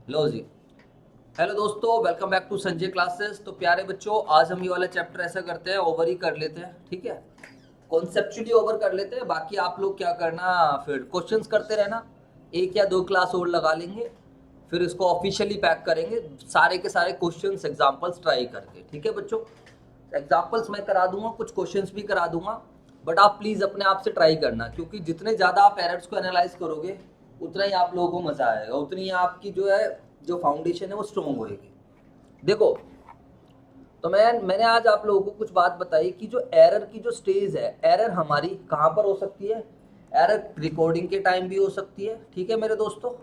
लो जी। हेलो दोस्तों, welcome back to Sanjay classes. तो प्यारे बच्चों, आज हम ये वाला चैप्टर ऐसा करते हैं, ओवर ही कर लेते हैं, ठीक है। कॉन्सेप्चुअली ओवर कर लेते हैं, बाकी आप लोग क्या करना, फिर क्वेश्चंस करते रहना। एक या दो क्लास और लगा लेंगे, फिर इसको ऑफिशियली पैक करेंगे, सारे के सारे क्वेश्चंस एग्जांपल्स ट्राई करके, ठीक है बच्चों। एग्जांपल्स मैं करा दूंगा, कुछ क्वेश्चंस भी करा दूंगा, बट आप प्लीज़ अपने आप से ट्राई करना, क्योंकि जितने ज़्यादा आप एरर्स को एनालाइज करोगे उतना ही आप लोगों को मज़ा आएगा, उतनी ही आपकी जो फाउंडेशन है वो स्ट्रॉन्ग होएगी। देखो, तो मैंने आज आप लोगों को कुछ बात बताई कि जो एरर की जो स्टेज है, एरर हमारी कहाँ पर हो सकती है। एरर रिकॉर्डिंग के टाइम भी हो सकती है, ठीक है मेरे दोस्तों,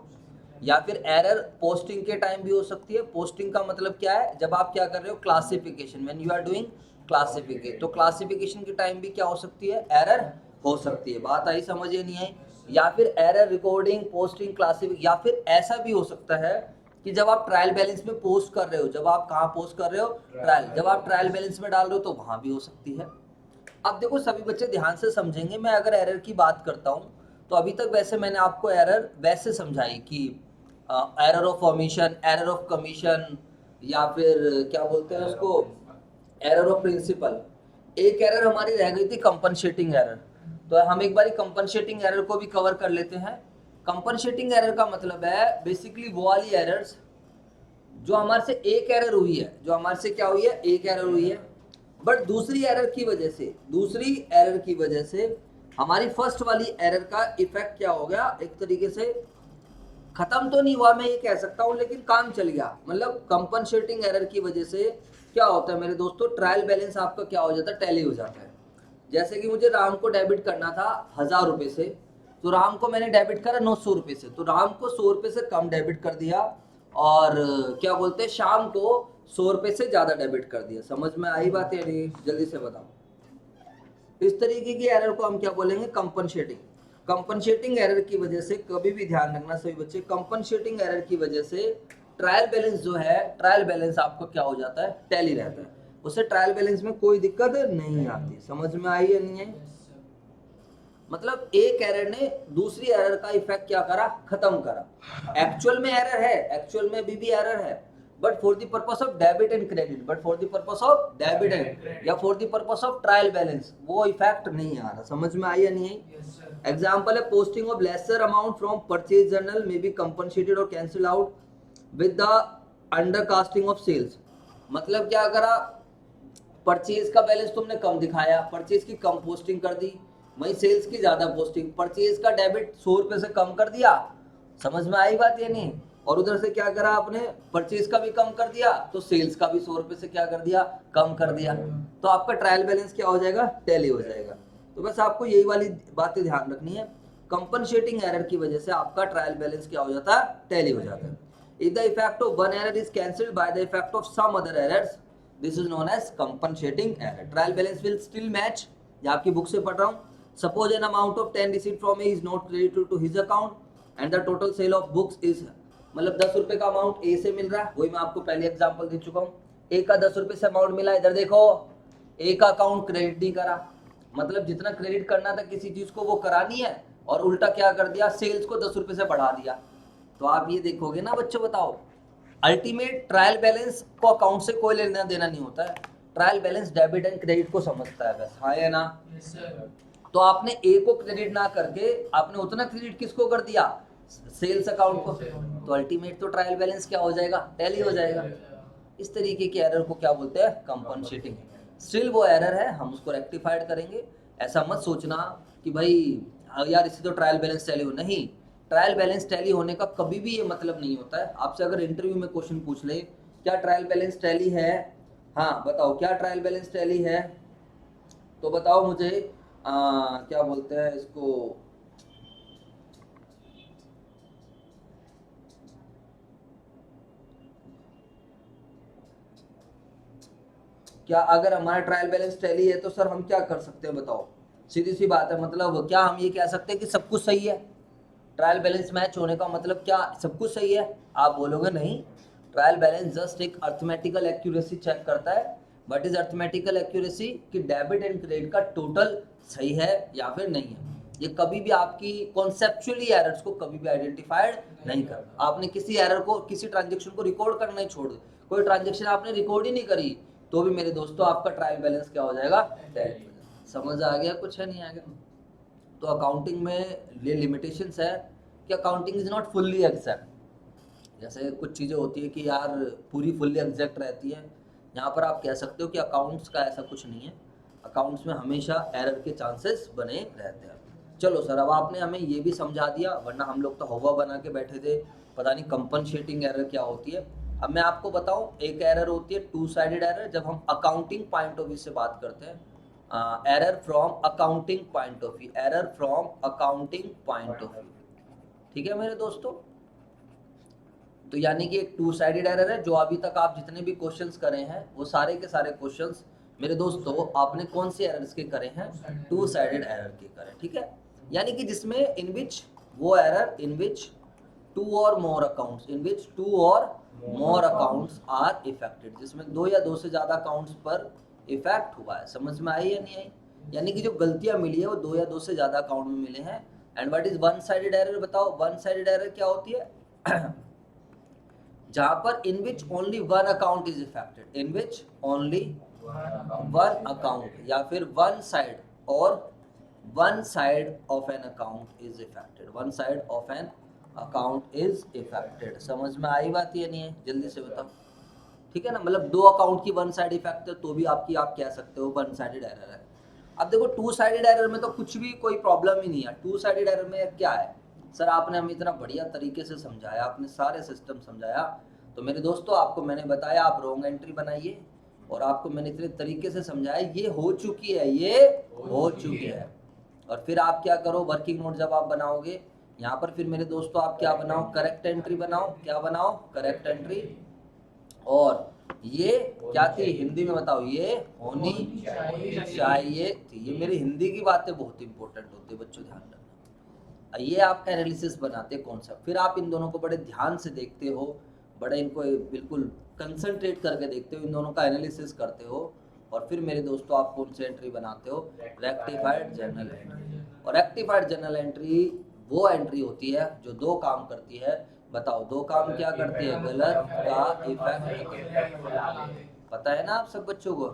या फिर एरर पोस्टिंग के टाइम भी हो सकती है। पोस्टिंग का मतलब क्या है, जब आप क्या कर रहे हो, classification, when you are doing classification, तो क्लासिफिकेशन के टाइम भी क्या हो सकती है, एरर हो सकती है। बात आई समझ, ये नहीं आई? या फिर एरर रिकॉर्डिंग, पोस्टिंग, क्लासिफिक, या फिर ऐसा भी हो सकता है कि जब आप ट्रायल बैलेंस में पोस्ट कर रहे हो, जब आप कहाँ पोस्ट कर रहे हो, ट्रायल, जब आप ट्रायल बैलेंस में डाल रहे हो तो वहां भी हो सकती है। अब देखो, सभी बच्चे ध्यान से समझेंगे। मैं अगर एरर की बात करता हूँ तो अभी तक वैसे मैंने आपको एरर वैसे समझाई कि error of omission, error of commission, या फिर क्या बोलते हैं उसको, एरर ऑफ प्रिंसिपल। एक एरर हमारी रह गई थी, कंपनसेटिंग एरर। तो हम एक बार कंपनसेटिंग एरर को भी कवर कर लेते हैं। कंपनसेटिंग एरर का मतलब है बेसिकली वो वाली एरर्स जो हमारे से एक एरर हुई है, जो हमारे से क्या हुई है, एक एरर हुई है, बट दूसरी एरर की वजह से हमारी फर्स्ट वाली एरर का इफेक्ट क्या हो गया, एक तरीके से खत्म तो नहीं हुआ, मैं ये कह सकता हूँ, लेकिन काम चल गया। मतलब कंपनसेटिंग एरर की वजह से क्या होता है मेरे दोस्तों, ट्रायल बैलेंस आपका क्या हो जाता है, टैली हो जाता है। जैसे कि मुझे राम को डेबिट करना था 1000 रुपये से, तो राम को मैंने डेबिट करा 900 रुपये से, तो राम को 100 रुपये से कम डेबिट कर दिया, और क्या बोलते हैं, शाम को 100 रुपये से ज्यादा डेबिट कर दिया। समझ में आई बात या नहीं, जल्दी से बताओ। इस तरीके की एरर को हम क्या बोलेंगे, कंपनसेटिंग। कंपनसेटिंग एरर की वजह से कभी भी ध्यान रखना सभी बच्चे, कंपनसेटिंग एरर की वजह से ट्रायल बैलेंस जो है, ट्रायल बैलेंस आपको क्या हो जाता है, टैली रहता है। उससे ट्रायल बैलेंस में कोई दिक्कत नहीं आती। समझ में आई या नहीं है? मतलब एक एरर ने दूसरी एरर का इफेक्ट क्या करा, खत्म करा। एक्चुअल में एरर है, एक्चुअल में भी एरर है, but for the purpose of debit and credit, but for the purpose of debit and या for the purpose of trial balance वो इफेक्ट नहीं आ रहा। समझ में आई या नहीं आई? एग्जाम्पल है, posting of lesser amount from purchase journal may be compensated और cancel out with the undercasting of sales. मतलब क्या करा, परचेज का बैलेंस तुमने कम दिखाया, परचेज की कम पोस्टिंग कर दी, वही सेल्स की ज्यादा पोस्टिंग, परचेज का डेबिट 100 रुपये से कम कर दिया। समझ में आई बात या नहीं? और उधर से क्या करा आपने, परचेज का भी कम कर दिया, तो सेल्स का भी 100 रुपये से क्या कर दिया, कम कर दिया। तो आपका ट्रायल बैलेंस क्या हो जाएगा, टैली हो जाएगा। तो बस आपको यही वाली बातें ध्यान रखनी है, कंपनसेटिंग एरर की वजह से आपका ट्रायल बैलेंस क्या हो जाता है, टैली हो जाता है। If the effect of one error is cancelled by the effect of some other errors, this is known as compensating error. Trial balance will still match. ये आपकी बुक से पढ़ रहा हूँ। Suppose an amount of 10 receipt from A is not credited to his account and the total sale of books is, मतलब 10 रुपए का amount ए से मिल रहा है, वही मैं आपको पहले एग्जांपल दे चुका हूँ। ए का 10 रुपए से अमाउंट मिला, इधर देखो ए का अकाउंट क्रेडिट नहीं करा, मतलब जितना क्रेडिट करना था किसी चीज को वो करा नहीं है, और उल्टा क्या कर दिया, सेल्स को 10 रुपए से बढ़ा दिया। तो आप ये देखोगे ना बच्चों, बताओ, अल्टीमेट ट्रायल बैलेंस को अकाउंट से कोई लेना देना नहीं होता है। Trial balance debit and credit को समझता है बस, हाँ या ना? तो आपने ए को क्रेडिट ना करके आपने उतना क्रेडिट किसको कर दिया, सेल्स अकाउंट को, तो अल्टीमेट तो ट्रायल बैलेंस क्या हो जाएगा, टैली हो जाएगा। इस तरीके के एरर को क्या बोलते हैं, कंपनसेटिंग। स्टिल वो एरर है, हम उसको रेक्टिफाइड करेंगे। ऐसा मत सोचना कि भाई यार इससे तो ट्रायल बैलेंस टैली हो, नहीं। ट्रायल बैलेंस टैली होने का कभी भी ये मतलब नहीं होता है। आपसे अगर इंटरव्यू में क्वेश्चन पूछ ले, क्या ट्रायल बैलेंस टैली है, हाँ बताओ क्या ट्रायल बैलेंस टैली है, तो बताओ मुझे क्या बोलते हैं इसको, क्या अगर हमारा ट्रायल बैलेंस टैली है तो सर हम क्या कर सकते हैं, बताओ। सीधी सी बात है, मतलब क्या हम ये कह सकते हैं कि सब कुछ सही है, ट्रायल बैलेंस मैच होने का मतलब क्या सब कुछ सही है? आप बोलोगे नहीं, ट्रायल बैलेंस जस्ट एक अर्थमेटिकल एक्यूरेसी चेक करता है। व्हाट इज अर्थमेटिकल एक्यूरेसी, कि डेबिट एंड क्रेडिट का टोटल सही है या फिर नहीं है। ये कभी भी आपकी कॉन्सेप्चुअली एरर्स को कभी भी आइडेंटिफाइड नहीं करता। आपने किसी एरर को, किसी ट्रांजेक्शन को रिकॉर्ड करना ही छोड़ दो, कोई ट्रांजेक्शन आपने रिकॉर्ड ही नहीं करी तो भी मेरे दोस्तों आपका ट्रायल बैलेंस क्या हो जाएगा, समझ आ गया कुछ है नहीं आ गया। तो अकाउंटिंग में ये लिमिटेशंस है कि accounting is not fully exact. जैसे कुछ चीज़ें होती है कि यार पूरी फुल्ली एग्जैक्ट रहती है, यहाँ पर आप कह सकते हो कि अकाउंट्स का ऐसा कुछ नहीं है, अकाउंट्स में हमेशा एरर के चांसेस बने रहते हैं। चलो सर, अब आपने हमें ये भी समझा दिया, वरना हम लोग तो हवा बना के बैठे थे, पता नहीं कंपनसेटिंग एरर क्या होती है। अब मैं आपको बताऊं, एक एरर होती है टू साइडेड एरर, जब हम अकाउंटिंग पॉइंट ऑफ व्यू से बात करते हैं, error from accounting point of view, error from accounting point of view, ठीक है मेरे दोस्तों। तो यानी कि एक टू साइडेड एरर है, जो अभी तक आप जितने भी क्वेश्चंस करे हैं वो सारे के सारे क्वेश्चंस मेरे दोस्तों आपने कौन से एरर्स के करे हैं, टू साइडेड एरर के करे, ठीक है। यानी कि जिसमें इन विच, वो एरर इन विच टू और मोर अकाउंट्स, इन विच टू और मोर अकाउंट्स आर इफेक्टेड, जिसमें दो या दो से ज्यादा अकाउंट्स पर इफेक्ट हुआ है। समझ में आई या नहीं आई? यानी कि जो गलतियां मिली है वो दो या दो से ज्यादा अकाउंट में मिले हैं। And what is one sided error, बताओ वन साइडेड एरर क्या होती है? जहां पर in which only one account is affected, in which only one account या फिर वन साइड और one side of an account is affected, one side of an account is affected. समझ में आई बात ये नहीं है? जल्दी से बताओ, ठीक है ना। मतलब दो अकाउंट की वन साइड इफेक्ट है तो भी आपकी, आप कह सकते हो वन साइडेड एरर है। अब देखो टू साइडेड एरर में तो कुछ भी कोई प्रॉब्लम ही नहीं है। टू साइडेड एरर में क्या है सर, आपने हमें इतना बढ़िया तरीके से समझाया, आपने सारे सिस्टम समझाया, तो मेरे दोस्तों आपको मैंने बताया आप रॉन्ग एंट्री बनाइए, और आपको मैंने इतने तरीके से समझाया, ये हो चुकी है, ये हो चुकी है। और फिर आप क्या करो, वर्किंग नोट जब आप बनाओगे यहाँ पर, फिर मेरे दोस्तों आप क्या बनाओ, करेक्ट एंट्री बनाओ। क्या बनाओ? Correct entry. और ये क्या थी हिंदी में बताओ, ये होनी चाहिए थी। ये मेरी हिंदी की बातें बहुत इंपॉर्टेंट होती है बच्चों, ध्यान रखना। ये आपका एनालिसिस बनाते कॉन्सेप्ट, फिर आप इन दोनों को बड़े ध्यान से देखते हो, बड़े इनको बिल्कुल कंसंट्रेट करके देखते हो, इन दोनों का एनालिसिस करते हो, और फिर मेरे दोस्तों आप कौन सी एंट्री बनाते हो, रेक्टिफाइड जर्नल एंट्री। और रेक्टिफाइड जर्नल एंट्री वो एंट्री होती है जो दो काम करती है। बताओ दो काम क्या करती है? गलत का इफेक्ट, पता है ना आप सब बच्चों को।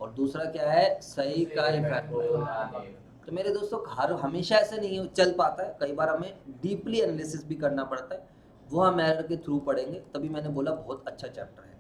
और दूसरा क्या है? सही का इफेक्ट। तो मेरे दोस्तों हर हमेशा ऐसे नहीं चल पाता है, कई बार हमें डीपली एनालिसिस भी करना पड़ता है, वो हम एरर के थ्रू पढ़ेंगे। तभी मैंने बोला बहुत अच्छा चैप्टर है।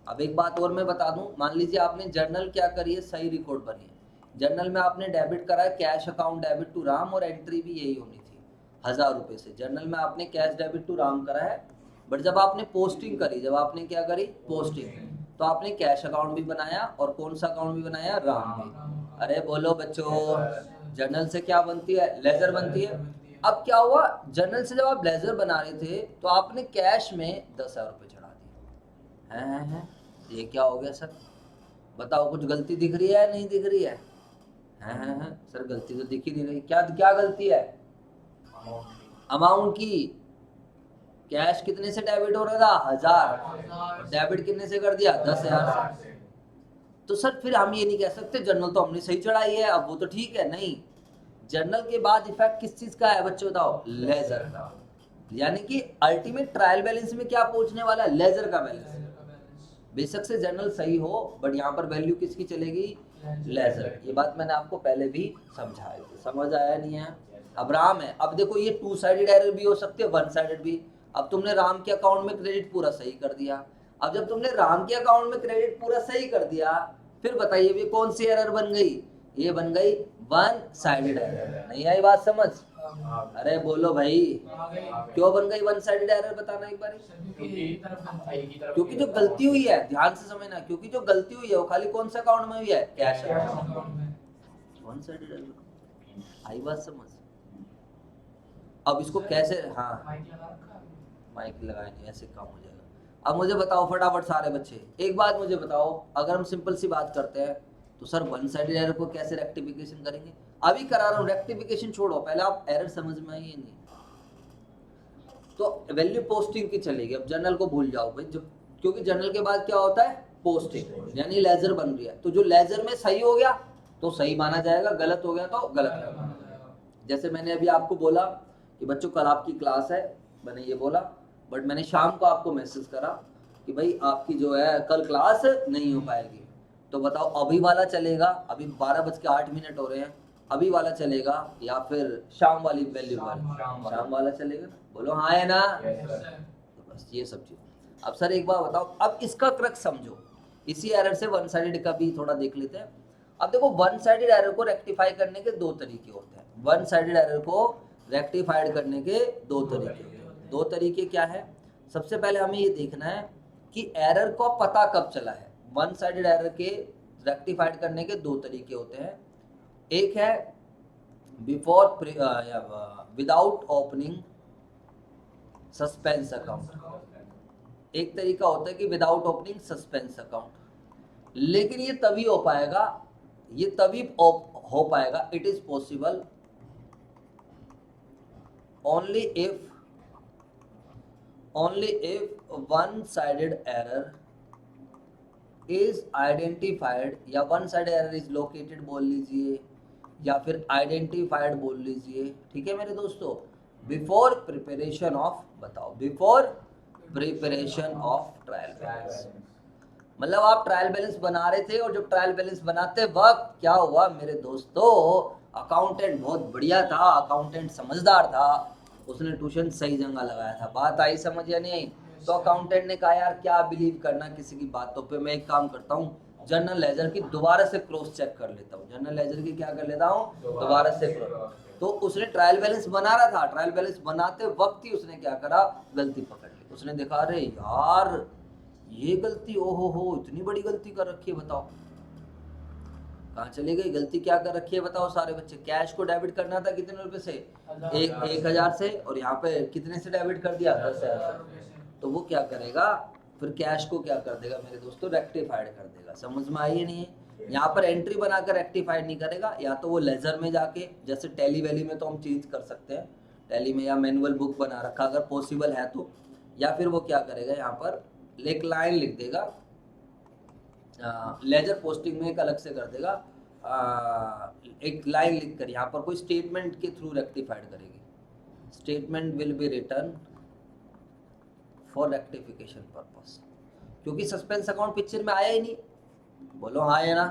अब एक बात और मैं बता दूं, मान लीजिए आपने जर्नल क्या करी है, सही रिकॉर्ड बनी है, जर्नल में आपने डेबिट करा है cash account debit to Ram, और एंट्री भी यही होनी थी 1000 रुपये से। जर्नल में आपने कैश डेबिट टू राम करा है, बट जब आपने पोस्टिंग करी, जब आपने क्या करी, पोस्टिंग, तो आपने कैश अकाउंट भी बनाया और कौन सा अकाउंट भी बनाया, राम भी। अरे बोलो बच्चों, जर्नल से क्या बनती है, लेजर बनती है। अब क्या हुआ, जर्नल से जब आप लेजर बना रहे थे तो आपने कैश में 10,000 रुपये चढ़ा दिए हैं। ये क्या हो गया सर, बताओ कुछ गलती दिख रही है या नहीं दिख रही है? हैं सर गलती तो दिख ही नहीं रही। क्या क्या गलती है? अमाउंट की। कैश कितने से डेबिट हो रहा था, 1000, डेबिट कितने से कर दिया, 10,000 से। तो सर फिर हम ये नहीं कह सकते जर्नल तो हमने सही चढ़ाई है, अब वो तो ठीक है। नहीं, जर्नल के बाद इफेक्ट किस चीज का है बच्चों, बताओ, लेजर का। यानी कि अल्टीमेट ट्रायल बैलेंस में क्या पहुंचने वाला है, लेजर का बैलेंस। बेशक से जर्नल सही हो, बट यहाँ पर वैल्यू किसकी चलेगी, लेजर। ये बात मैंने आपको पहले भी समझाई थी, समझ आया नहीं है? अब राम है, अब देखो ये टू साइडेड एरर भी हो सकती है, वन साइडेड भी। अब तुमने राम के अकाउंट में क्रेडिट पूरा सही कर दिया। अब जब तुमने राम के अकाउंट में क्रेडिट पूरा सही कर दिया, फिर बताइए ये कौन सी एरर बन गई, ये बन गई वन साइडेड एरर। नहीं आई बात समझ? अरे बोलो भाई, क्यों बन गई वन साइडेड एरर, बताना एक बार। क्योंकि जो गलती हुई है, ध्यान से समझना, क्योंकि जो गलती हुई है वो खाली कौन सा अकाउंट में हुई है, कैश अकाउंट में। वन साइडेड एरर आई बात समझ? अब इसको कैसे, हाँ माइक लगाए नहीं, ऐसे काम हो जाएगा। अब मुझे बताओ फटाफट सारे बच्चे, एक बात मुझे बताओ, अगर हम सिंपल सी बात करते हैं तो सर वन साइडेड एरर को कैसे रेक्टिफिकेशन करेंगे? अभी करा रहा हूँ, रेक्टिफिकेशन छोड़ो, पहले आप एरर समझ में आई है नहीं? तो वैल्यू पोस्टिंग की चलेगी। अब जर्नल को भूल जाओ भाई, जो क्योंकि जर्नल के बाद क्या होता है, पोस्टिंग, यानी लेजर बन रही है। तो जो लेजर में सही हो गया तो सही माना जाएगा, गलत हो गया तो गलत। जैसे मैंने अभी आपको बोला कि बच्चों कल आपकी क्लास है, मैंने ये बोला, बट मैंने शाम को आपको मैसेज करा कि भाई आपकी जो है कल क्लास नहीं हो पाएगी। तो बताओ अभी वाला चलेगा, अभी 12:08 हो रहे हैं, अभी वाला चलेगा या फिर शाम वाली वैल्यू वाला? शाम वाला चलेगा ना? बोलो हाँ है ना? तो बस ये सब चीज। अब सर एक बार बताओ, अब इसका क्रक्स समझो, इसी एरर से वन साइडेड का भी थोड़ा देख लेते हैं। अब देखो वन साइडेड एरर को रेक्टिफाई करने के दो तरीके होते हैं। वन साइडेड एरर को रेक्टिफाइड करने के दो तरीके होते हैं। दो तरीके क्या है? सबसे पहले हमें ये देखना है कि एरर को पता कब चला है। वन साइडेड एरर के रेक्टिफाइड करने के दो तरीके होते हैं। एक है before without opening suspense account, एक तरीका होता है कि विदाउट ओपनिंग सस्पेंस अकाउंट। लेकिन ये तभी हो पाएगा, ये तभी हो पाएगा, it is possible only if one sided error is identified या one sided error is located बोल लीजिए या फिर identified बोल लीजिए, ठीक है मेरे दोस्तों, बिफोर प्रिपरेशन ऑफ, बताओ before preparation of trial balance. मतलब आप ट्रायल बैलेंस बना रहे थे और जब ट्रायल बैलेंस बनाते वक्त क्या हुआ मेरे दोस्तों, अकाउंटेंट बहुत बढ़िया था, अकाउंटेंट समझदार था, उसने ट्यूशन सही जगह लगाया था। बात आई समझ या नहीं आई? तो अकाउंटेंट ने कहा यार क्या बिलीव करना किसी की बातों पे, मैं एक काम करता हूँ जर्नल लेजर की दोबारा से क्रॉस चेक कर लेता हूँ, जर्नल लेजर की क्या कर लेता हूँ दोबारा से क्रॉस। तो उसने ट्रायल बैलेंस बना रहा था, ट्रायल बैलेंस बनाते वक्त ही उसने क्या करा, गलती पकड़ ली। उसने देखा अरे यार ये गलती, ओहो हो इतनी बड़ी गलती कर रखी है, बताओ कहाँ चली गई गलती, क्या कर रखी है बताओ सारे बच्चे। कैश को डेबिट करना था कितने रुपए से, 1000 से, और यहाँ पे कितने से डेबिट कर दिया, 10,000। तो वो क्या करेगा फिर, कैश को क्या कर देगा मेरे दोस्तों, रेक्टिफाइड कर देगा। समझ में आई नहीं है? यहाँ पर एंट्री बनाकर रेक्टिफाइड नहीं करेगा, या तो वो लेजर में जाके, जैसे टैली वैली में तो हम चेंज कर सकते हैं, टैली में या मैनुअल बुक बना रखा अगर पॉसिबल है तो, या फिर वो क्या करेगा यहाँ पर एक लाइन लिख देगा, लेजर पोस्टिंग में एक अलग से कर देगा, एक लाइन लिख कर यहाँ पर कोई स्टेटमेंट के थ्रू रेक्टिफाइड करेगी। Statement will be return for rectification purpose, क्योंकि सस्पेंस अकाउंट पिक्चर में आया ही नहीं। बोलो हाँ या ना?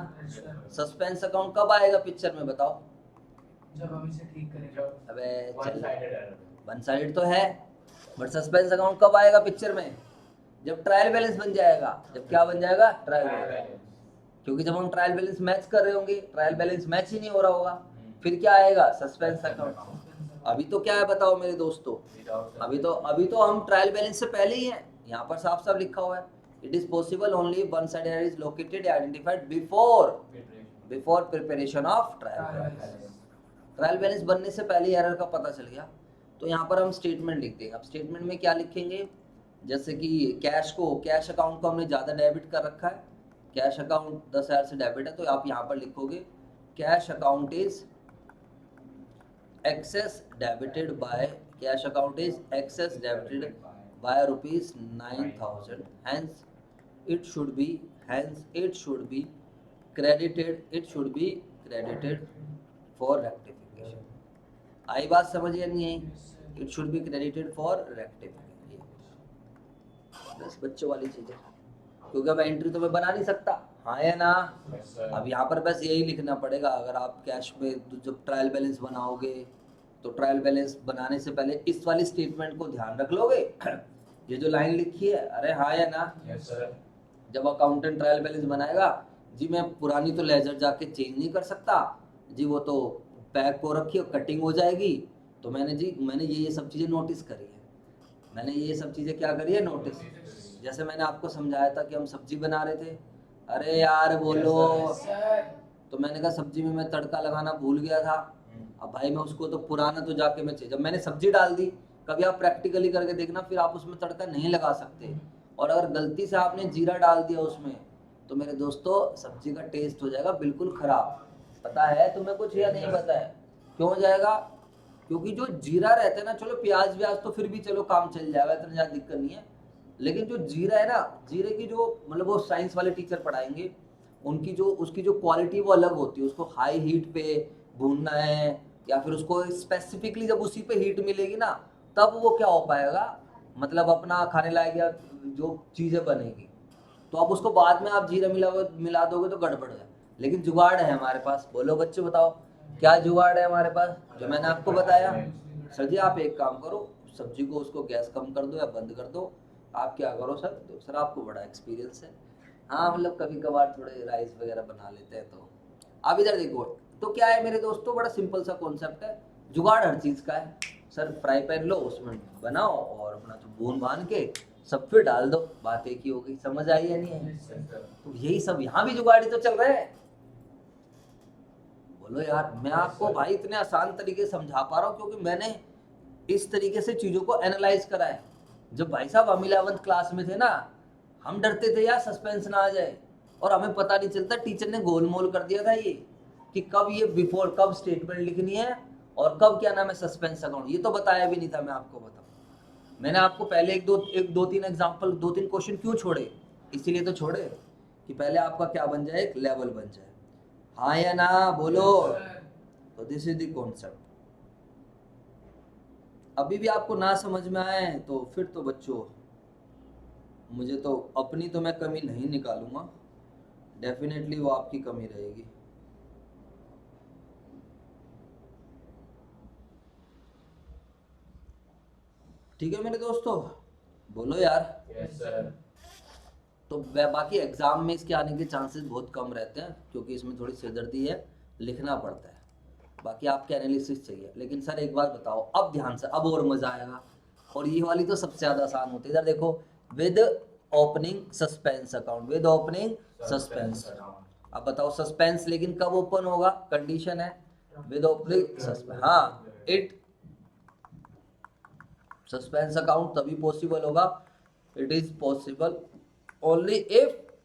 सस्पेंस अकाउंट कब आएगा पिक्चर में बताओ, जब हम इसे ठीक करेंगे। अबे वन साइडेड तो है, बट सस्पेंस अकाउंट कब आएगा पिक्चर में, जब ट्रायल बैलेंस बन जाएगा। जब क्या बन जाएगा, ट्रायल बैलेंस। क्योंकि जब हम ट्रायल बैलेंस मैच कर रहे होंगे, ट्रायल बैलेंस मैच ही नहीं हो रहा होगा, फिर क्या आएगा, सस्पेंस अकाउंट। अभी तो क्या है बताओ मेरे दोस्तों, अभी तो हम ट्रायल बैलेंस से पहले ही हैं। यहाँ पर साफ साफ लिखा हुआ है, it is possible only one side error is located identified before preparation of trial balance. Trial balance बनने से पहले एरर का पता चल गया, तो यहाँ पर हम स्टेटमेंट लिख देंगे। अब स्टेटमेंट में क्या लिखेंगे, जैसे कि कैश अकाउंट को हमने ज़्यादा डेबिट कर रखा है, कैश अकाउंट 10,000 से डेबिट है, तो आप यहाँ पर लिखोगे cash account is excess debited by, cash account is excess debited by ₹9,000, hence it should be credited for rectification। आई बात समझ या नहीं आई? It should be credited for rectification. बस बच्चों वाली चीजें, क्योंकि अब एंट्री तो मैं बना नहीं सकता, हाँ या ना? अब यहाँ पर बस यही लिखना पड़ेगा। अगर आप कैश में जब ट्रायल बैलेंस बनाओगे तो ट्रायल बैलेंस बनाने से पहले इस वाली स्टेटमेंट को ध्यान रख लोगे, ये जो लाइन लिखी है, अरे हाँ या ना? जब अकाउंटेंट ट्रायल बैलेंस बनाएगा, जी मैं पुरानी तो लेजर जाके चेंज नहीं कर सकता जी, वो तो पैक को रखी और कटिंग हो जाएगी। तो मैंने ये सब चीज़ें नोटिस करी है, मैंने ये सब चीज़ें क्या करी है, नोटिस। जैसे मैंने आपको समझाया था कि हम सब्जी बना रहे थे, अरे यार बोलो, तो मैंने कहा सब्जी में मैं तड़का लगाना भूल गया था। अब भाई मैं उसको तो पुराना तो जाके मैं जब मैंने सब्जी डाल दी, कभी आप प्रैक्टिकली करके देखना, फिर आप उसमें तड़का नहीं लगा सकते। और अगर गलती से आपने जीरा डाल दिया उसमें, तो मेरे दोस्तों सब्जी का टेस्ट हो जाएगा बिल्कुल खराब। पता है तुम्हें कुछ या नहीं पता है क्यों हो जाएगा? क्योंकि जो जीरा रहता है ना, चलो प्याज व्याज तो फिर भी चलो काम चल जाएगा, इतना ज़्यादा दिक्कत नहीं है, लेकिन जो जीरा है ना, जीरे की जो मतलब वो साइंस वाले टीचर पढ़ाएंगे, उसकी जो क्वालिटी वो अलग होती है। उसको हाई हीट पे भूनना है, या फिर उसको स्पेसिफिकली जब उसी पे हीट मिलेगी ना तब वो क्या हो पाएगा, मतलब अपना खाने लायक या जो चीजें बनेगी। तो अब उसको बाद में आप जीरा मिला दोगे तो गड़बड़ है। लेकिन जुगाड़ है हमारे पास। बोलो बच्चे बताओ क्या जुगाड़ है हमारे पास, जो मैंने आपको बताया। सर जी आप एक काम करो, सब्जी को उसको गैस कम कर दो या बंद कर दो। आप क्या करो सर, तो सर आपको बड़ा एक्सपीरियंस है। हाँ मतलब कभी कभार थोड़े राइस वगैरह बना लेते हैं। तो अब इधर देखो, तो क्या है मेरे दोस्तों, बड़ा सिंपल सा कॉन्सेप्ट है। जुगाड़ हर चीज का है। सर फ्राई पैन लो, उसमें बनाओ और अपना तो भून भान के सब फिर डाल दो, बात एक ही हो गई। समझ आई या नहीं है? तो यही सब यहाँ भी जुगाड़ी तो चल रहे हैं। बोलो यार, मैं आपको भाई इतने आसान तरीके से समझा पा रहा हूँ क्योंकि मैंने इस तरीके से चीजों को एनालाइज करा है। जब भाई साहब हम 11th क्लास में थे ना, हम डरते थे यार सस्पेंस ना आ जाए, और हमें पता नहीं चलता टीचर ने गोलमोल कर दिया था ये कि कब ये बिफोर कब स्टेटमेंट लिखनी है और कब क्या नाम है सस्पेंस अकाउंट। ये तो बताया भी नहीं था। मैं आपको बताऊं, मैंने आपको पहले एक दो तीन एग्जांपल, 2-3 क्वेश्चन क्यों छोड़े, इसीलिए तो छोड़े कि पहले आपका क्या बन जाए, एक लेवल बन जाए। हाँ या ना बोलो। तो दिस इज द कॉन्सेप्ट। अभी भी आपको ना समझ में आए तो फिर तो बच्चों मुझे तो अपनी तो मैं कमी नहीं निकालूंगा, डेफिनेटली वो आपकी कमी रहेगी। ठीक है मेरे दोस्तों, बोलो यार। Yes sir. तो बाकी एग्जाम में इसके आने के चांसेस बहुत कम रहते हैं क्योंकि इसमें थोड़ी सिरदर्दी है, लिखना पड़ता है। बाकी आपके एनालिसिस चाहिए। लेकिन सर एक बात बताओ, अब ध्यान से, अब और मजा आएगा। और ये वाली तो सबसे ज्यादा आसान होती है। इधर देखो, with opening suspense account, with opening suspense. अब बताओ सस्पेंस लेकिन कब ओपन होगा, कंडीशन है विद ओपनिंग सस्पेंस। हाँ, इट सस्पेंस अकाउंट तभी पॉसिबल होगा, it is possible only if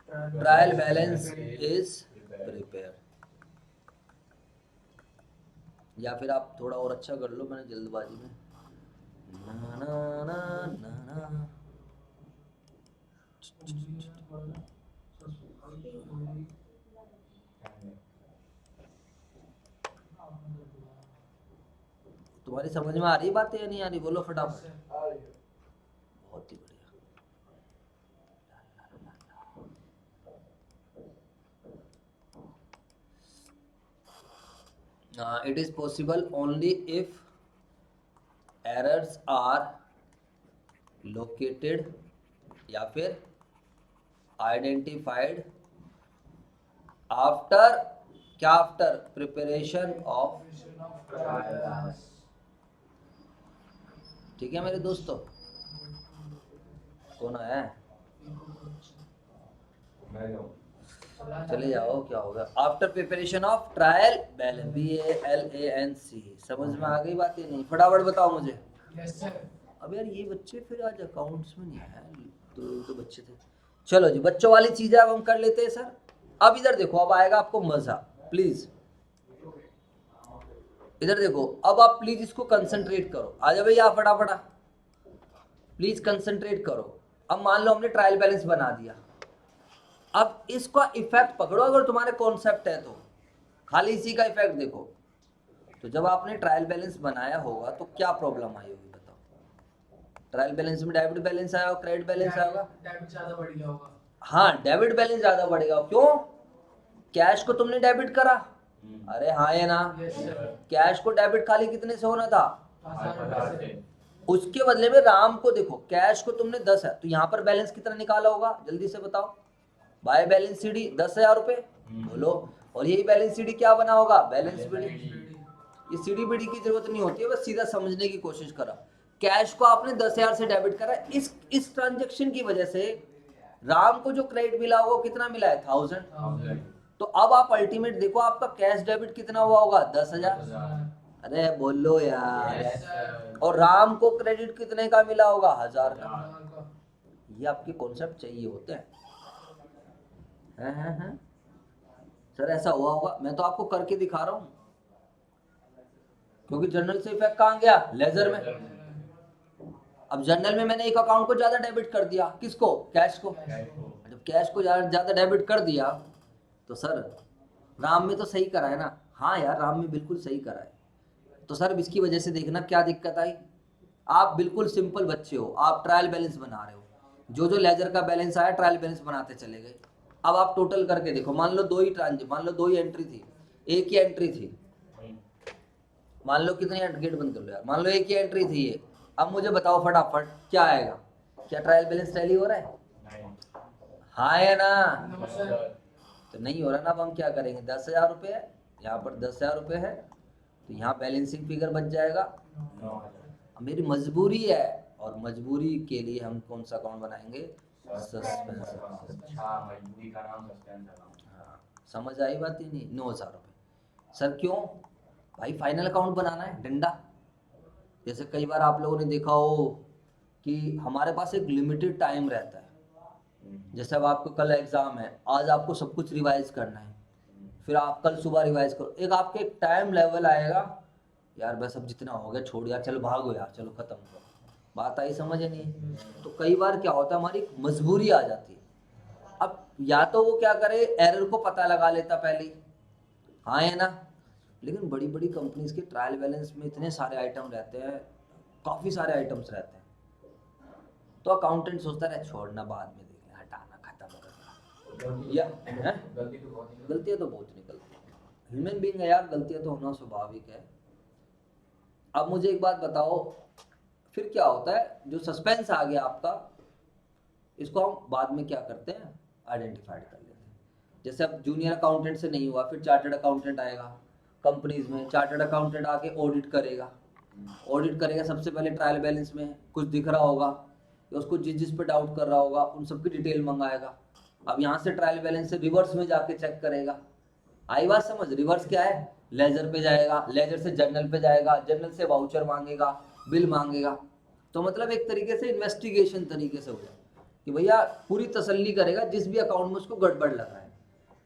trial balance is prepare. या फिर आप थोड़ा और अच्छा कर लो, मैंने जल्दबाजी में ना ना ना ना ना। तुम्हारी समझ में आ रही बातें या नहीं आ रही, बोलो फटाफट। बहुत ही बढ़िया। It is possible only if errors are located या फिर आइडेंटिफाइड आफ्टर, क्या आफ्टर प्रिपरेशन ऑफ। ठीक है मेरे दोस्तों, कौन आया है? चले जाओ, क्या होगा after preparation of trial balance, BALANC। समझ में आ गई बात या नहीं? फटाफट बताओ मुझे। Yes sir. अब यार ये बच्चे फिर आज अकाउंट्स में नहीं आए, तो बच्चे थे। चलो जी, बच्चों वाली चीजें अब हम कर लेते हैं सर। अब इधर देखो, अब आएगा आपको मजा, प्लीज इधर देखो। अब आप प्लीज इसको कंसंट्रेट करो। आ जाओ भैया फटाफट, प्लीज कंसंट्रेट करो। अब मान लो हमने ट्रायल बैलेंस बना दिया, अब इसका इफेक्ट पकड़ो। अगर तुम्हारे कॉन्सेप्ट है तो खाली इसी का इफेक्ट देखो। तो जब आपने ट्रायल बैलेंस बनाया होगा तो क्या प्रॉब्लम आई होगी बताओ? ट्रायल बैलेंस में डेबिट बैलेंस आया होगा, क्रेडिट बैलेंस आया होगा। डेबिट ज्यादा बढ़ गया होगा। हाँ, डेबिट बैलेंस ज्यादा बढ़ेगा। क्यों? कैश को तुमने डेबिट करा। अरे हाँ या ना? Yes sir. कैश को डेबिट खाली कितने से होना था? 1000 से। उसके बदले में राम को देखो, कैश को तुमने 10 है तो यहाँ पर बैलेंस कितना निकाला होगा, जल्दी से बताओ। बाय बैलेंस सीडी 10,000 रुपए, बोलो। और यही बैलेंस सीडी क्या बना होगा, बैलेंस बीडी। ये सीडी बीडी की जरूरत नहीं होती है, बस सीधा समझने की कोशिश करा। कैश को आपने 10,000 से डेबिट करा, इस ट्रांजेक्शन की वजह से राम को जो क्रेडिट मिला होगा वो कितना मिला है, 1000। तो अब आप अल्टीमेट देखो, आपका कैश डेबिट कितना हुआ होगा, 10,000। अरे बोलो यार। Yes sir. और राम को क्रेडिट कितने का मिला होगा, 1000 का। ये आपके कॉन्सेप्ट चाहिए होते हैं। हैं? सर ऐसा हुआ होगा, मैं तो आपको करके दिखा रहा हूं, क्योंकि जर्नल से इफेक्ट कहां गया, लेजर में। अब जर्नल में मैंने एक अकाउंट को ज्यादा डेबिट कर दिया, किसको, कैश को। जब कैश को ज्यादा डेबिट कर दिया तो सर राम में तो सही करा है ना, हाँ यार, राम में बिल्कुल सही करा है। तो सर इसकी वजह से देखना क्या दिक्कत आई। आप बिल्कुल सिंपल बच्चे हो, आप ट्रायल बैलेंस बना रहे हो, जो जो लेजर का बैलेंस आया ट्रायल बैलेंस बनाते चले गए। अब आप टोटल करके देखो, मान लो दो ही एंट्री थी, एक ही एंट्री थी, मान लो कितनी गेट बंद कर लो यार, मान लो एक ही एंट्री थी ये। अब मुझे बताओ फटाफट क्या आएगा, क्या ट्रायल बैलेंस टैली हो रहा है? हाँ है ना? No sir. तो नहीं हो रहा ना, अब हम क्या करेंगे, 10,000 रुपये है यहाँ पर, 10,000 रुपये है, तो यहाँ बैलेंसिंग फिगर बच जाएगा। अब मेरी मजबूरी है, और मजबूरी के लिए हम कौन सा अकाउंट बनाएंगे, सस्पेंस अकाउंट। मजबूरी का नाम सस्पेंस अकाउंट। हाँ, समझ आई बात ही नहीं। 9,000 रुपये सर, क्यों भाई? फाइनल अकाउंट बनाना है डंडा। जैसे कई बार आप लोगों ने देखा हो कि हमारे पास एक लिमिटेड टाइम रहता है। जैसे अब आपको कल एग्जाम है, आज आपको सब कुछ रिवाइज करना है, फिर आप कल सुबह रिवाइज करो, एक आपके एक टाइम लेवल आएगा, यार बस अब जितना हो गया छोड़ यार, चलो भागो यार, चलो खत्म करो। बात आई समझ नहीं? तो कई बार क्या होता है, हमारी एक मजबूरी आ जाती है। अब या तो वो क्या करे, एरर को पता लगा लेता पहले ही, हाँ है ना? लेकिन बड़ी बड़ी कंपनीज के ट्रायल बैलेंस में इतने सारे आइटम रहते हैं, काफ़ी सारे आइटम्स रहते हैं, तो अकाउंटेंट सोचता है छोड़ना बाद में देख लें, हटाना, खत्म करना। या गलतियाँ तो बहुत निकलती हैं, ह्यूमन बीइंग है यार, गलतियाँ तो होना स्वाभाविक है। अब मुझे एक बात बताओ, फिर क्या होता है, जो सस्पेंस आ गया आपका, इसको हम बाद में क्या करते हैं, आइडेंटिफाइड कर लेते हैं। जैसे अब जूनियर अकाउंटेंट से नहीं हुआ, फिर चार्टर्ड अकाउंटेंट आएगा कंपनीज में, चार्टर्ड अकाउंटेंट आके ऑडिट करेगा, सबसे पहले ट्रायल बैलेंस में कुछ दिख रहा होगा, या उसको जिस पे डाउट कर रहा होगा उन सबकी डिटेल मंगाएगा। अब यहाँ से ट्रायल बैलेंस से रिवर्स में जाके चेक करेगा। आई बात समझ? रिवर्स क्या है, लेजर पे जाएगा, लेजर से जर्नल पे जाएगा, जर्नल से वाउचर मांगेगा, बिल मांगेगा। तो मतलब एक तरीके से इन्वेस्टिगेशन तरीके से हो जाए कि भैया पूरी तसल्ली करेगा जिस भी अकाउंट में उसको गड़बड़ लग रहा है।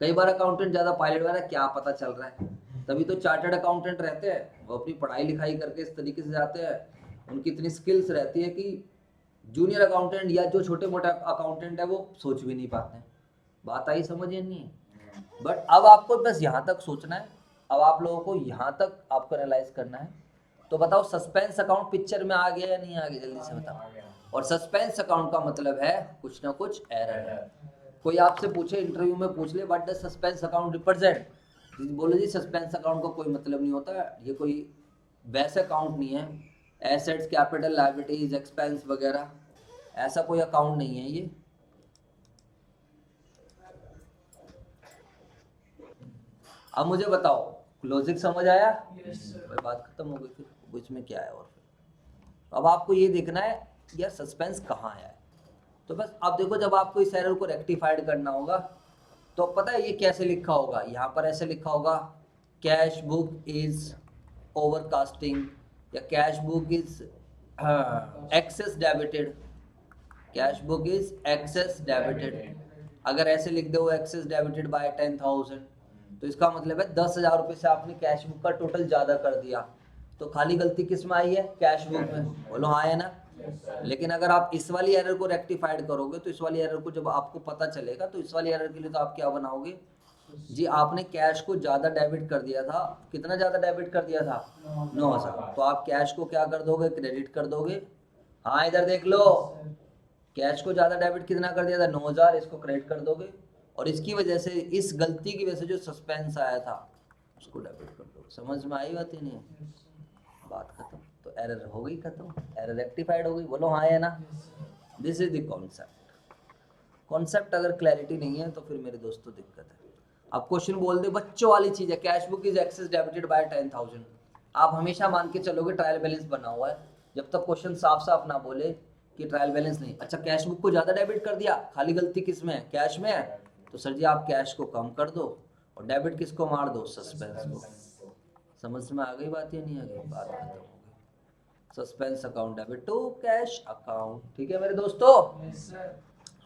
कई बार अकाउंटेंट ज़्यादा पायलट वाला क्या पता चल रहा है, तभी तो चार्टर्ड अकाउंटेंट रहते हैं, वो अपनी पढ़ाई लिखाई करके इस तरीके से जाते हैं, उनकी इतनी स्किल्स रहती है कि जूनियर अकाउंटेंट या जो छोटे मोटे अकाउंटेंट है वो सोच भी नहीं पाते हैं। बात आई समझ या नहीं? बट अब आपको बस यहाँ तक सोचना है, अब आप लोगों को यहाँ तक आपको एनालाइज करना है। तो बताओ सस्पेंस अकाउंट पिक्चर में आ गया या नहीं आ गया, जल्दी से बताओ। और सस्पेंस अकाउंट का मतलब है कुछ ना कुछ एरर है। कोई आपसे पूछे, इंटरव्यू में पूछ ले, what does suspense account represent, बोले जी सस्पेंस अकाउंट का कोई मतलब नहीं होता, ये कोई वैसे अकाउंट नहीं है, एसेट्स, कैपिटल, लायबिलिटीज, एक्सपेंस वगैरह, ऐसा कोई अकाउंट नहीं है ये। अब मुझे बताओ, लॉजिक समझ आया? भाई बात खत्म हो गई, फिर बीच में क्या है? और फिर अब आपको ये देखना है यार सस्पेंस कहाँ है। तो बस अब देखो, जब आपको इस एरर को रेक्टिफाइड करना होगा तो पता है ये कैसे लिखा होगा, यहाँ पर ऐसे लिखा होगा, कैश बुक इज ओवरकास्टिंग, या cash book is excess debited, cash book is excess debited. अगर ऐसे लिख दो एक्सेस डेबिटेड बाय 10,000, तो इसका मतलब है 10,000 रुपये से आपने कैश बुक का टोटल ज़्यादा कर दिया। तो खाली गलती किस में आई है, कैश बुक में, बोलो हाँ है ना? लेकिन अगर आप इस वाली एरर को रेक्टिफाइड करोगे, तो इस वाली एरर को जब आपको पता चलेगा, तो इस वाली एरर के लिए तो आप क्या बनाओगे जी, आपने कैश को ज़्यादा डेबिट कर दिया था। कितना ज़्यादा डेबिट कर दिया था? 9,000। तो आप कैश को क्या कर दोगे, क्रेडिट कर दोगे। हाँ इधर देख लो, कैश को ज़्यादा डेबिट कितना कर दिया था, 9,000, इसको क्रेडिट कर दोगे, और इसकी वजह से, इस गलती की वजह से जो सस्पेंस आया था उसको डेबिट कर दो। समझ में आई बात ही नहीं? बात खत्म। तो एरर हो गई खत्म, एरर रेक्टिफाइड हो गई, बोलो हाँ है ना? This is the concept. Concept अगर क्लैरिटी नहीं है तो फिर मेरे दोस्तों दिक्कत है। अब क्वेश्चन बोल दे, बच्चों वाली चीज़ है, cash book is excess debited by 10,000, आप हमेशा मान के चलोगे ट्रायल बैलेंस बना हुआ है, जब तक क्वेश्चन साफ साफ ना बोले कि ट्रायल बैलेंस नहीं। अच्छा, कैश बुक को ज़्यादा डेबिट कर दिया, खाली गलती किस में है, कैश में है, तो सर जी आप कैश को कम कर दो और डेबिट किसको मार दो, सस्पेंस को। समझ में आ गई बात या नहीं आ गई? बात खत्म हो गई। Suspense account debit to cash account, ठीक है मेरे दोस्तों?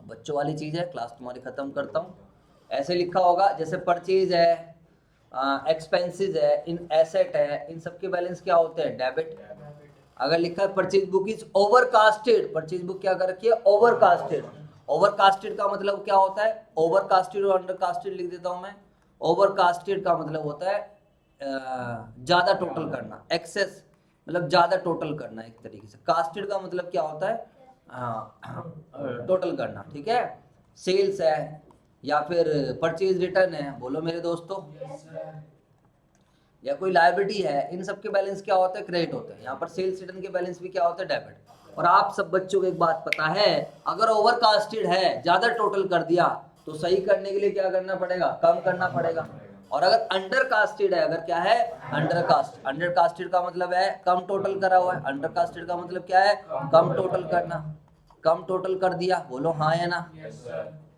बच्चों वाली चीज़ है, क्लास तुम्हारी खत्म करता हूँ। ऐसे लिखा होगा, जैसे परचेज है, एक्सपेंसेस है, इन एसेट है, इन सब के बैलेंस क्या होते हैं, डेबिट। अगर लिखा है purchase book is overcasted, purchase book क्या कर रखी है, ओवरकास्टेड। ओवरकास्टेड का मतलब क्या होता है, ओवरकास्टेड और अंडरकास्टेड लिख देता हूं मैं। ओवरकास्टेड का मतलब होता है ज्यादा टोटल करना, एक्सेस मतलब ज्यादा टोटल करना एक तरीके से। कास्टेड का मतलब क्या होता है, टोटल करना, ठीक है। सेल्स है या फिर परचेज रिटर्न है, बोलो मेरे दोस्तों, या कोई लायबिलिटी है, इन सब के बैलेंस क्या होते हैं, क्रेडिट होते हैं। यहाँ पर सेल्स रिटर्न के बैलेंस भी क्या होते हैं, डेबिट। और आप सब बच्चों को एक बात पता है, अगर ओवरकास्टेड है, ज्यादा टोटल कर दिया, तो सही करने के लिए क्या करना पड़ेगा, कम करना पड़ेगा। और अगर अंडरकास्टेड है, अगर क्या है, अंडरकास्टेड का मतलब है कम टोटल करा हुआ है। अंडरकास्टेड का मतलब क्या है, कम टोटल करना। कम टोटल कर दिया, बोलो हाँ या ना।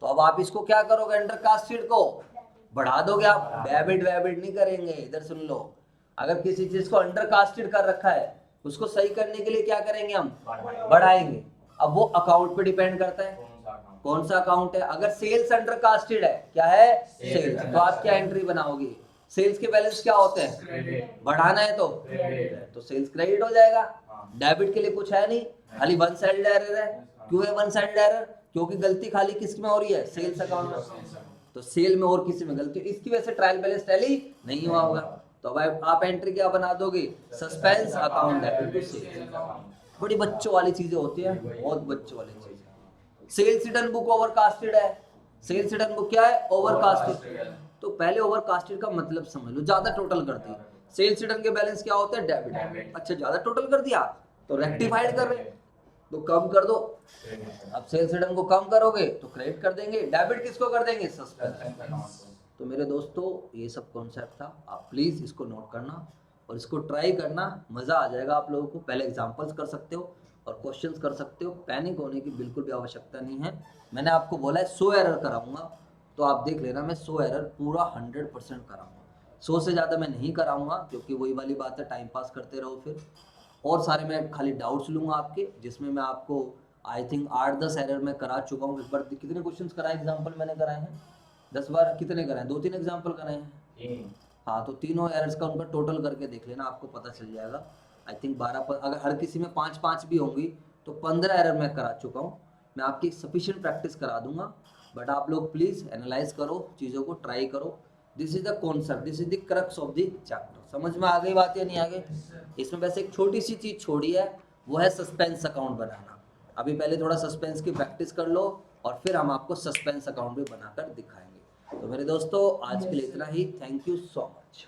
तो अब आप इसको क्या करोगे, अंडरकास्टेड को बढ़ा दोगे आप, डेबिट वेबिट नहीं करेंगे। इधर सुन लो, अगर किसी चीज को अंडरकास्टेड कर रखा है, उसको सही करने के लिए क्या करेंगे, हम बढ़ाएंगे। अब वो अकाउंट पे डिपेंड करता है, कौन सा अकाउंट है। अगर सेल्स अंडरकास्टेड है, क्या है, सेल्स, तो आप क्या एंट्री बनाओगे, सेल्स के बैलेंस क्या होते हैं, बढ़ाना है तो सेल्स क्रेडिट हो जाएगा। डेबिट के लिए कुछ है नहीं, खाली वन साइडेड एरर है। क्यों है वन साइडेड एरर, क्योंकि गलती खाली किस में हो रही है, सेल्स अकाउंट में। तो सेल में और किसी में गलती, इसकी वजह से ट्रायल बैलेंस टैली नहीं हुआ होगा। तो अब आप एंट्री क्या बना दोगे, suspense account debit to sales. बड़ी बच्चों वाली चीजें होती है, बहुत बच्चों वाली चीजें। सेल्स रिटर्न बुक ओवरकास्टेड है, सेल्स रिटर्न बुक क्या है, ओवरकास्टेड। तो पहले ओवरकास्टेड का मतलब समझ लो, ज्यादा टोटल कर दी। सेल्स रिटर्न के बैलेंस क्या होते हैं, डेबिट। अच्छा, ज्यादा टोटल कर दिया तो रेक्टिफाइड कर रहे, तो कम कर दो। अब सेल्स रिटर्न को कम करोगे तो क्रेडिट कर देंगे, डेबिट किसको कर देंगे, सस्पेंस। तो मेरे दोस्तों, ये सब कॉन्सेप्ट था, आप प्लीज इसको नोट करना और इसको ट्राई करना, मजा आ जाएगा आप लोगों को। पहले एग्जांपल्स कर सकते हो और क्वेश्चंस कर सकते हो, पैनिक होने की बिल्कुल भी आवश्यकता नहीं है। मैंने आपको बोला है 100 एरर कराऊंगा, तो आप देख लेना, मैं 100 एरर पूरा 100% कराऊंगा। 100 से ज़्यादा मैं नहीं कराऊंगा, क्योंकि वही वाली बात है, टाइम पास करते रहो फिर। और सारे मैं खाली डाउट्स लूँगा आपके, जिसमें मैं आपको आई थिंक 8-10 एरर मैं करा चुका हूँ। इस बार कितने क्वेश्चन कराए, एग्जाम्पल मैंने कराए हैं 10 बार, कितने कराए, 2-3 एग्जाम्पल कराए हैं। हाँ, तो तीनों एरर्स का उनका टोटल करके देख लेना, आपको पता चल जाएगा। आई थिंक 12 अगर हर किसी में 5-5 भी होंगी तो 15 एरर मैं करा चुका हूँ। मैं आपकी सफिशिएंट प्रैक्टिस करा दूंगा, बट आप लोग प्लीज़ एनालाइज करो, चीज़ों को ट्राई करो। This is the concept, this is the crux of the chapter. समझ में आ गई बात या नहीं आ गई। इसमें वैसे एक छोटी सी चीज़ छोड़ी है, वो है सस्पेंस अकाउंट बनाना। अभी पहले थोड़ा सस्पेंस की प्रैक्टिस कर लो और फिर हम आपको सस्पेंस अकाउंट भी बनाकर दिखाएंगे। तो मेरे दोस्तों, आज के लिए इतना ही। Thank you so much.